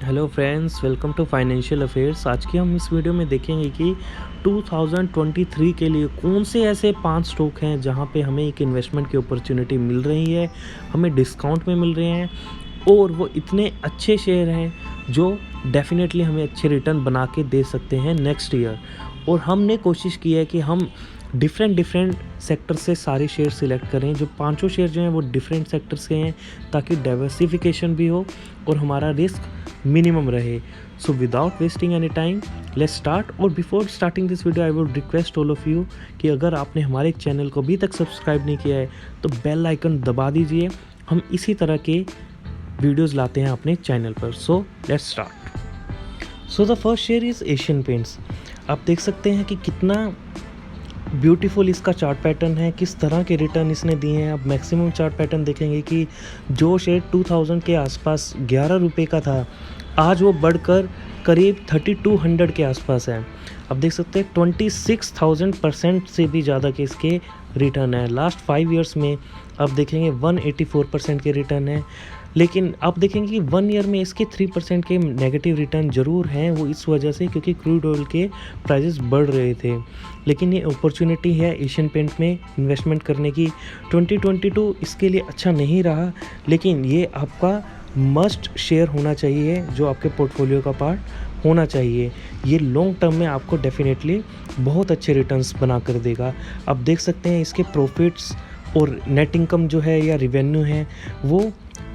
Hello friends, welcome to financial affairs. आज की हम इस वीडियो में देखेंगे कि 2023 के लिए कौन से ऐसे 5 स्टॉक हैं जहां पे हमें एक इन्वेस्टमेंट की अपॉर्चुनिटी मिल रही है, हमें डिस्काउंट में मिल रहे हैं और वो इतने अच्छे शेयर हैं जो डेफिनेटली हमें अच्छे रिटर्न बना के दे सकते हैं नेक्स्ट ईयर। और हमने कोशिश की है कि हम डिफरेंट सेक्टर से सारे शेयर सिलेक्ट करें। जो पांचों शेयर जो हैं वो डिफरेंट सेक्टर से हैं ताकि डाइवर्सिफिकेशन भी हो और हमारा रिस्क मिनिमम रहे। So without wasting any time let's start. और before starting this video I would request all of you कि अगर आपने हमारे चैनल को अभी तक सब्सक्राइब नहीं किया है तो बेल आइकन दबा दीजिए। हम इसी तरह के वीडियोस लाते हैं अपने चैनल पर। So let's start. So the first share is Asian paints. आप देख सकते हैं कि कितना ब्यूटीफुल इसका चार्ट पैटर्न है, किस तरह के रिटर्न इसने दिए हैं। अब मैक्सिमम चार्ट पैटर्न देखेंगे कि जो शेयर 2000 के आसपास 11 रुपये का था, आज वो बढ़कर करीब 3200 के आसपास है। अब देख सकते हैं 26,000% से भी ज़्यादा के इसके रिटर्न है। लास्ट 5 ईयर्स में अब देखेंगे 184% के रिटर्न है। लेकिन आप देखेंगे कि 1 ईयर में इसके 3% के नेगेटिव रिटर्न ज़रूर हैं। वो इस वजह से क्योंकि क्रूड ऑयल के प्राइसेस बढ़ रहे थे। लेकिन ये अपॉर्चुनिटी है एशियन पेंट में इन्वेस्टमेंट करने की। 2022 इसके लिए अच्छा नहीं रहा, लेकिन ये आपका मस्ट शेयर होना चाहिए, जो आपके पोर्टफोलियो का पार्ट होना चाहिए। ये लॉन्ग टर्म में आपको डेफिनेटली बहुत अच्छे रिटर्न्स बना कर देगा। आप देख सकते हैं इसके प्रॉफिट्स और नेट इनकम जो है या रिवेन्यू है वो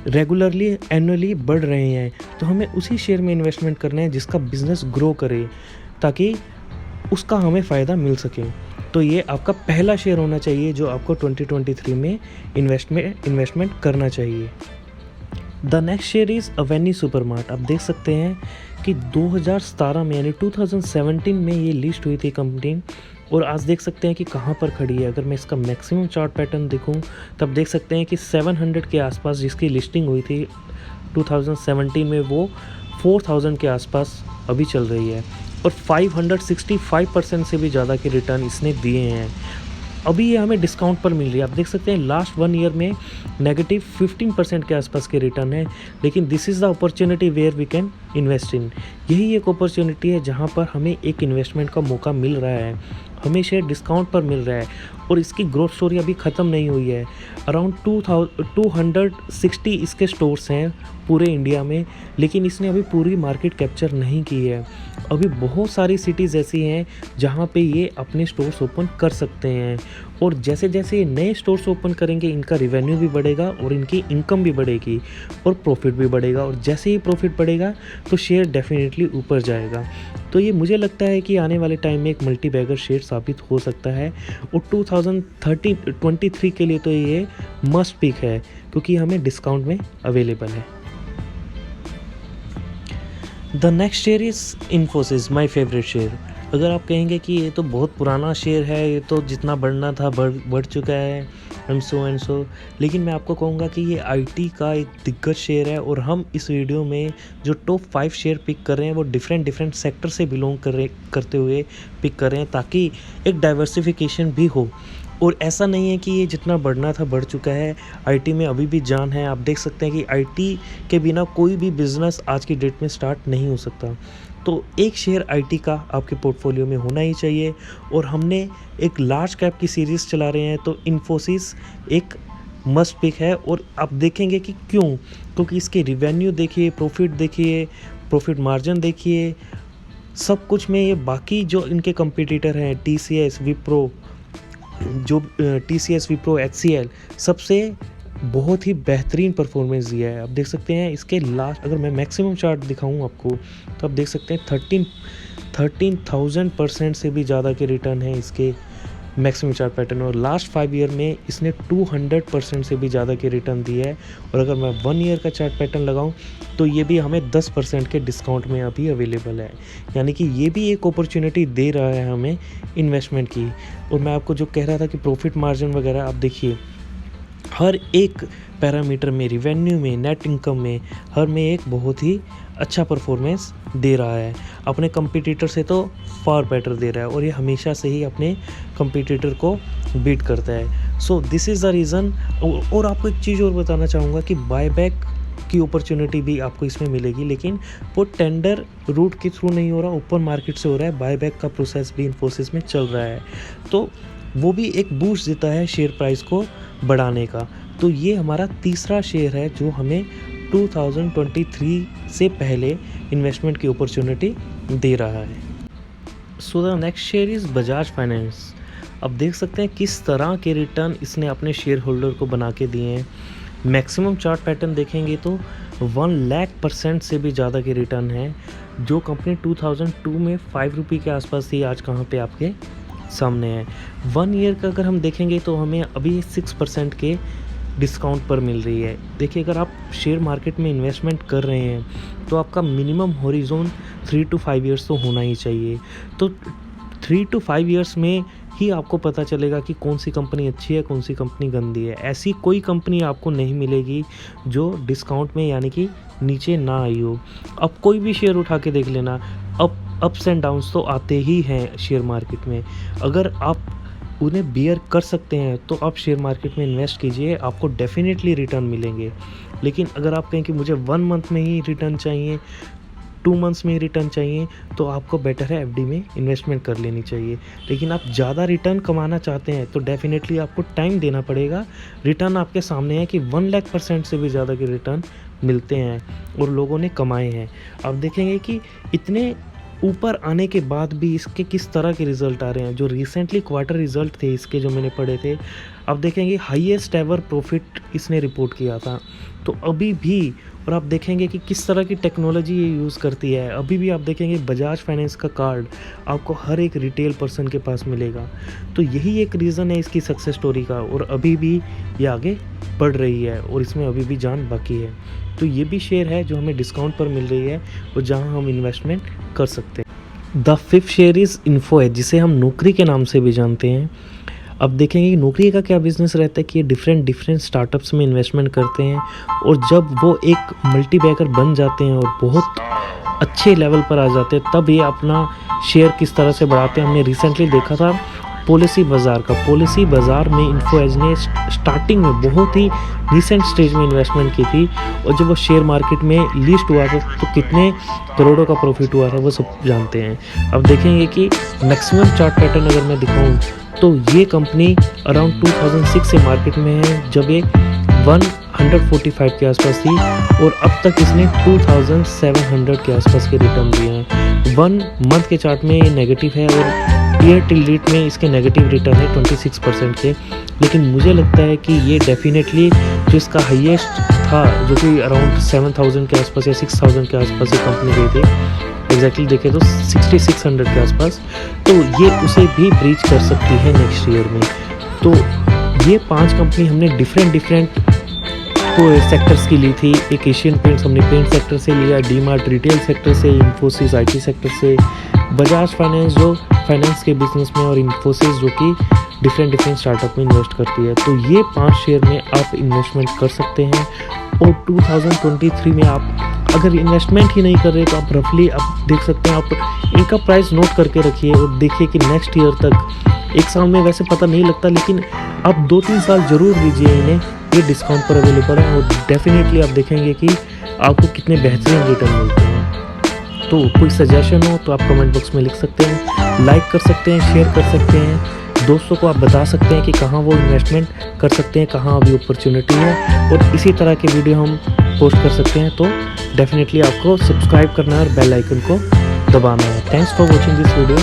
रेगुलरली एनुअली बढ़ रहे हैं। तो हमें उसी शेयर में इन्वेस्टमेंट करना है जिसका बिजनेस ग्रो करे ताकि उसका हमें फ़ायदा मिल सके। तो ये आपका पहला शेयर होना चाहिए जो आपको 2023 में इन्वेस्टमेंट करना चाहिए। The next share is avenue supermart. आप देख सकते हैं कि 2017 में यानी 2017 में ये लिस्ट हुई थी कंपनी, और आज देख सकते हैं कि कहाँ पर खड़ी है। अगर मैं इसका मैक्सिमम चार्ट पैटर्न देखूं तब देख सकते हैं कि 700 के आसपास जिसकी लिस्टिंग हुई थी 2017 में, वो 4000 के आसपास अभी चल रही है और 565% से भी ज़्यादा के रिटर्न इसने दिए हैं। अभी ये हमें डिस्काउंट पर मिल रही है। आप देख सकते हैं लास्ट 1 ईयर में नेगेटिव 15% के आसपास के रिटर्न है। लेकिन this is the opportunity where we can invest in. यही एक अपॉर्चुनिटी है जहाँ पर हमें एक इन्वेस्टमेंट का मौका मिल रहा है, हमें शेयर डिस्काउंट पर मिल रहा है और इसकी ग्रोथ स्टोरी अभी ख़त्म नहीं हुई है। अराउंड 260 इसके स्टोर्स हैं पूरे इंडिया में, लेकिन इसने अभी पूरी मार्केट कैप्चर नहीं की है। अभी बहुत सारी सिटीज़ ऐसी हैं जहाँ पे ये अपने स्टोर्स ओपन कर सकते हैं, और जैसे जैसे ये नए स्टोर्स ओपन करेंगे इनका रिवेन्यू भी बढ़ेगा और इनकी इनकम भी बढ़ेगी और प्रॉफिट भी बढ़ेगा। और जैसे ही प्रॉफिट बढ़ेगा तो शेयर डेफिनेटली ऊपर जाएगा। तो ये मुझे लगता है कि आने वाले टाइम में एक मल्टी बैगर शेयर साबित हो सकता है। और 2023 के लिए तो ये मस्ट पिक है क्योंकि हमें डिस्काउंट में अवेलेबल है। The next share is Infosys, my favourite share. अगर आप कहेंगे कि ये तो बहुत पुराना शेयर है, ये तो जितना बढ़ना था बढ़ चुका है एंड सो, लेकिन मैं आपको कहूँगा कि ये आईटी का एक दिग्गज शेयर है। और हम इस वीडियो में जो टॉप 5 शेयर पिक कर रहे हैं वो डिफरेंट सेक्टर से बिलोंग करते हुए पिक कर रहे हैं ताकि एक डाइवर्सिफिकेशन भी हो। और ऐसा नहीं है कि ये जितना बढ़ना था बढ़ चुका है। आईटी में अभी भी जान है। आप देख सकते हैं कि आईटी के बिना कोई भी बिज़नेस आज की डेट में स्टार्ट नहीं हो सकता। तो एक शेयर आईटी का आपके पोर्टफोलियो में होना ही चाहिए। और हमने एक लार्ज कैप की सीरीज़ चला रहे हैं तो इन्फोसिस एक मस्ट पिक है। और आप देखेंगे कि क्यों, क्योंकि इसके रिवेन्यू देखिए, प्रॉफिट मार्जिन देखिए, सब कुछ में ये बाकी जो इनके कंपटीटर हैं टीसीएस विप्रो, HCL सबसे बहुत ही बेहतरीन परफॉर्मेंस दिया है। आप देख सकते हैं इसके लास्ट, अगर मैं मैक्सिमम चार्ट दिखाऊं आपको तो आप देख सकते हैं 13,000% से भी ज़्यादा के रिटर्न है इसके मैक्सिमम चार्ट पैटर्न। और लास्ट 5 ईयर में इसने 200% से भी ज़्यादा के रिटर्न दिए है। और अगर मैं 1 ईयर का चार्ट पैटर्न लगाऊं तो ये भी हमें 10% के डिस्काउंट में अभी अवेलेबल है। यानी कि ये भी एक अपॉर्चुनिटी दे रहा है हमें इन्वेस्टमेंट की। और मैं आपको जो कह रहा था कि प्रॉफिट मार्जिन वगैरह, आप देखिए हर एक पैरामीटर में, रिवेन्यू में, नेट इनकम में, हर में एक बहुत ही अच्छा परफॉर्मेंस दे रहा है। अपने कंपटीटर से तो फार बेटर दे रहा है और ये हमेशा से ही अपने कंपटीटर को बीट करता है। So this is the reason. और आपको एक चीज़ और बताना चाहूँगा कि बायबैक की अपॉर्चुनिटी भी आपको इसमें मिलेगी, लेकिन वो टेंडर रूट के थ्रू नहीं हो रहा, ओपन मार्केट से हो रहा है। बायबैक का प्रोसेस भी इन्फोसिस में चल रहा है, तो वो भी एक बूस्ट देता है शेयर प्राइस को बढ़ाने का। तो ये हमारा तीसरा शेयर है जो हमें 2023 से पहले इन्वेस्टमेंट की अपॉर्चुनिटी दे रहा है। So the next share is Bajaj finance. अब देख सकते हैं किस तरह के रिटर्न इसने अपने शेयर होल्डर को बना के दिए हैं। मैक्सिमम चार्ट पैटर्न देखेंगे तो 1,00,000% से भी ज़्यादा के रिटर्न है। जो कंपनी 2002 में 5 रुपये के आसपास थी, आज कहाँ पे आपके सामने है। 1 ईयर का अगर हम देखेंगे तो हमें अभी 6% के डिस्काउंट पर मिल रही है। देखिए, अगर आप शेयर मार्केट में इन्वेस्टमेंट कर रहे हैं तो आपका मिनिमम हॉरिजॉन 3 to 5 ईयर्स तो होना ही चाहिए। तो 3 to 5 ईयर्स में ही आपको पता चलेगा कि कौन सी कंपनी अच्छी है, कौन सी कंपनी गंदी है। ऐसी कोई कंपनी आपको नहीं मिलेगी जो डिस्काउंट में यानी कि नीचे ना आई हो। अब कोई भी शेयर उठा के देख लेना, अप्स एंड डाउन्स तो आते ही हैं शेयर मार्केट में। अगर आप उन्हें बियर कर सकते हैं तो आप शेयर मार्केट में इन्वेस्ट कीजिए, आपको डेफिनेटली रिटर्न मिलेंगे। लेकिन अगर आप कहें कि मुझे 1 मंथ में ही रिटर्न चाहिए, 2 मंथ्स में ही रिटर्न चाहिए, तो आपको बेटर है एफडी में इन्वेस्टमेंट कर लेनी चाहिए। लेकिन आप ज़्यादा रिटर्न कमाना चाहते हैं तो डेफिनेटली आपको टाइम देना पड़ेगा। रिटर्न आपके सामने है कि 1,00,000% से भी ज़्यादा के रिटर्न मिलते हैं और लोगों ने कमाए हैं। आप देखेंगे कि इतने ऊपर आने के बाद भी इसके किस तरह के रिज़ल्ट आ रहे हैं। जो रिसेंटली क्वार्टर रिज़ल्ट थे इसके, जो मैंने पढ़े थे, आप देखेंगे हाईएस्ट एवर प्रॉफिट इसने रिपोर्ट किया था। तो अभी भी, और आप देखेंगे कि किस तरह की टेक्नोलॉजी ये यूज़ करती है। अभी भी आप देखेंगे बजाज फाइनेंस का कार्ड आपको हर एक रिटेल पर्सन के पास मिलेगा। तो यही एक रीज़न है इसकी सक्सेस स्टोरी का, और अभी भी ये आगे बढ़ रही है और इसमें अभी भी जान बाकी है। तो ये भी शेयर है जो हमें डिस्काउंट पर मिल रही है और जहां हम इन्वेस्टमेंट कर सकते हैं। The 5th share is Info Edge, जिसे हम नौकरी के नाम से भी जानते हैं। अब देखेंगे कि नौकरी का क्या बिजनेस रहता है कि ये डिफरेंट स्टार्टअप्स में इन्वेस्टमेंट करते हैं, और जब वो एक मल्टीबैगर बन जाते हैं और बहुत अच्छे लेवल पर आ जाते हैं, तब ये अपना शेयर किस तरह से बढ़ाते हैं। हमने रिसेंटली देखा था पॉलिसी बाज़ार का। पॉलिसी बाज़ार में इन्फो एज ने स्टार्टिंग में बहुत ही रिसेंट स्टेज में इन्वेस्टमेंट की थी, और जब वो शेयर मार्केट में लिस्ट हुआ था तो कितने करोड़ों का प्रॉफिट हुआ था वो सब जानते हैं। अब देखेंगे कि मैक्सिमम चार्ट पैटर्न अगर मैं दिखाऊं तो ये कंपनी अराउंड 2006 से मार्केट में है, जब ये 145 के आसपास थी, और अब तक इसने 2700 के आसपास के रिटर्न दिए हैं। 1 मंथ के चार्ट में ये नेगेटिव है, और ईयर टिल डेट में इसके नेगेटिव रिटर्न है 26% के। लेकिन मुझे लगता है कि ये डेफिनेटली जो इसका हाईएस्ट था, जो कि अराउंड 7,000 के आसपास या 6,000 के आसपास ये कंपनी गई थी, एग्जैक्टली देखें तो 6,600 के आसपास, तो ये उसे भी ब्रीच कर सकती है नेक्स्ट ईयर में। तो ये 5 कंपनी हमने डिफरेंट सेक्टर्स की ली थी। एक एशियन पेंट्स हमने पेंट सेक्टर से लिया, डीमार्ट रिटेल सेक्टर से, इन्फोसिस आईटी सेक्टर से, बजाज फाइनेंस जो फाइनेंस के बिजनेस में, और इन्फोसिस जो कि डिफरेंट स्टार्टअप में इन्वेस्ट करती है। तो ये 5 शेयर में आप इन्वेस्टमेंट कर सकते हैं। और 2023 में आप अगर इन्वेस्टमेंट ही नहीं कर रहे तो आप रफली आप देख सकते हैं, आप इनका प्राइस नोट करके रखिए और देखिए कि नेक्स्ट ईयर तक, एक साल में वैसे पता नहीं लगता, लेकिन आप 2-3 साल ज़रूर दीजिए इन्हें। ये डिस्काउंट पर अवेलेबल है, और डेफिनेटली आप देखेंगे कि आपको कितने बेहतरीन रिटर्न मिलते हैं। तो कोई सजेशन हो तो आप कमेंट बॉक्स में लिख सकते हैं, लाइक कर सकते हैं, शेयर कर सकते हैं, दोस्तों को आप बता सकते हैं कि कहाँ वो इन्वेस्टमेंट कर सकते हैं, कहाँ अभी अपॉर्चुनिटी है, और इसी तरह के वीडियो हम पोस्ट कर सकते हैं। तो डेफिनेटली आपको सब्सक्राइब करना है और बेल आइकन को दबाना है। Thanks for watching this video.